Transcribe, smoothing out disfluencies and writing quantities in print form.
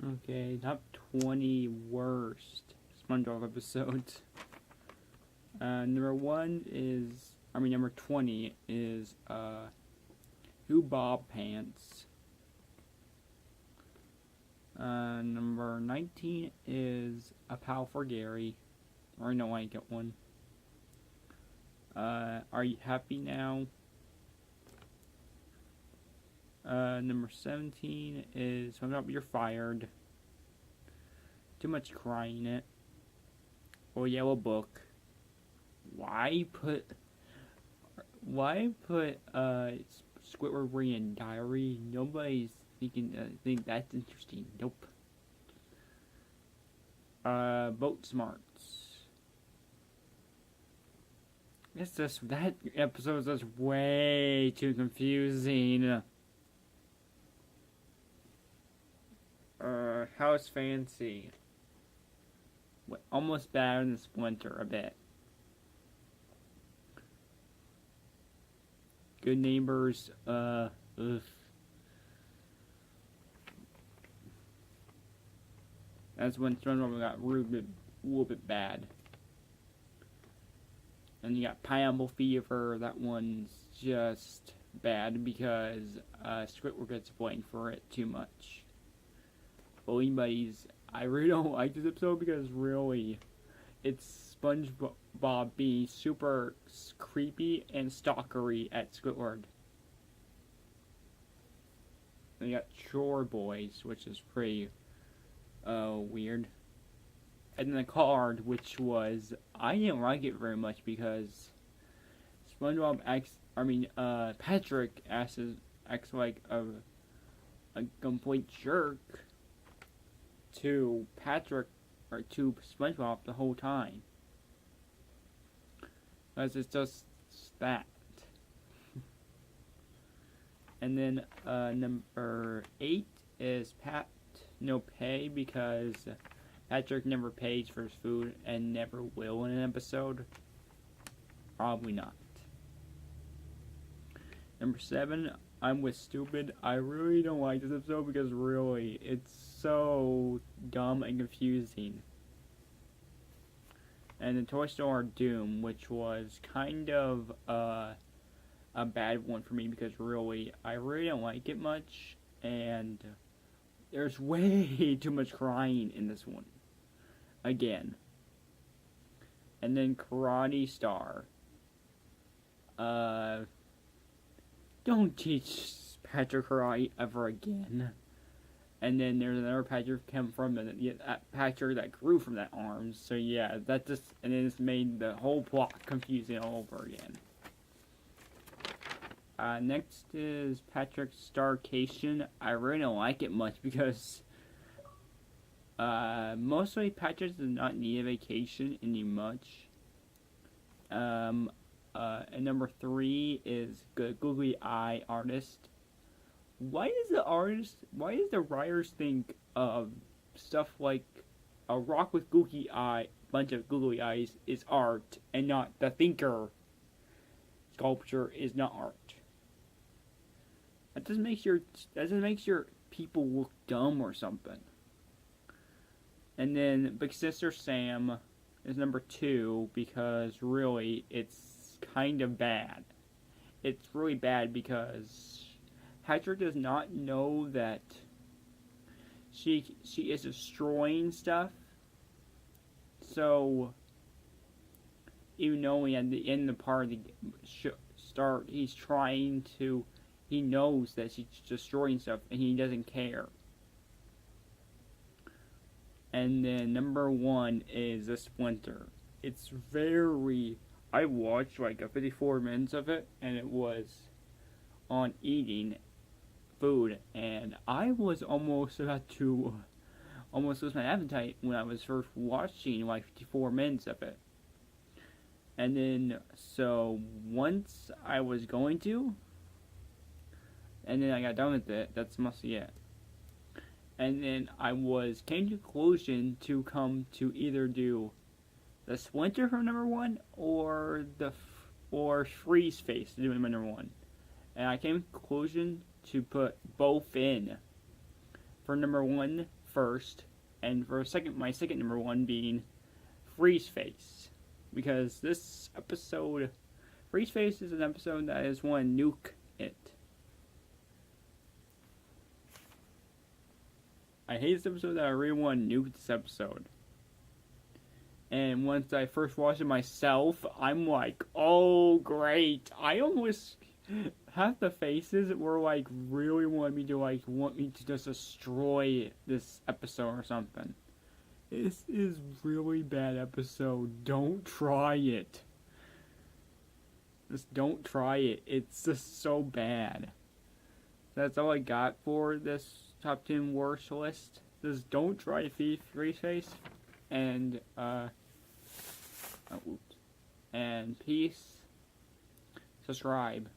Okay, top 20 worst SpongeBob episodes. Number 20 is, Who Bob Pants. Number 19 is A Pal for Gary. Or no, I get one. Are You Happy Now? Number 17 is SpongeBob, You're Fired. Too much crying in it. Or Yellow Book. Why put Squidward reading diary? Nobody's think that's interesting. Nope. Boat Smarts. That episode is just way too confusing. House Fancy. Almost better than Splinter a bit. Good Neighbors, ugh. That's when SpongeBob got a little bit bad. And you got Pineapple Fever, that one's just bad because Squidward gets blamed for it too much. Bully Buddies, I really don't like this episode because really, it's SpongeBob being super creepy and stalkery at Squidward. And you got Chore Boys, which is pretty weird. And then the card, which was, I didn't like it very much because Patrick acts like a complete jerk to Patrick or to SpongeBob the whole time. Because it's just that. And then number 8 is Pat No Pay because Patrick never pays for his food and never will in an episode. Probably not. Number 7, I'm with Stupid. I really don't like this episode because really, it's so dumb and confusing. And the Toy Store Doom, which was kind of a bad one for me because really, I really don't like it much. And there's way too much crying in this one. Again. And then Karate Star. Don't teach Patrick karate ever again. And then there's another Patrick came from that Patrick that grew from that arm. So yeah, that just and then it's made the whole plot confusing all over again. Next is Patrick's Starcation. I really don't like it much because mostly Patrick does not need a vacation any much. And number 3 is Googly Eye Artist. Why does the writers think of stuff like a rock with bunch of googly eyes is art and not the thinker sculpture is not art? That just makes your people look dumb or something. And then Big Sister Sam is number 2 because really it's kind of bad. It's really bad because Patrick does not know that she is destroying stuff. So even knowing at the end of the part of the start, he knows that she's destroying stuff and he doesn't care. And then number 1 is the Splinter. It's I watched like 54 minutes of it, and it was on eating food, and I was almost about to lose my appetite when I was first watching like 54 minutes of it. And then, so once I was going to, and then I got done with it, that's mostly it. And then I came to the conclusion to come to either do the Splinter for number 1 or Freeze Face to do my number 1. And I came to the conclusion to put both in. For number 1, first, and for my second number one being Freeze Face, because this episode, Freeze Face is an episode that is one nuke it. I hate this episode that I really want to nuke this episode. And once I first watched it myself, I'm like, oh great! I almost half the faces were like really want me to just destroy this episode or something. This is really bad episode. Don't try it. Just don't try it. It's just so bad. That's all I got for this top 10 worst list. Just don't try Freeze Face. And and peace. Subscribe.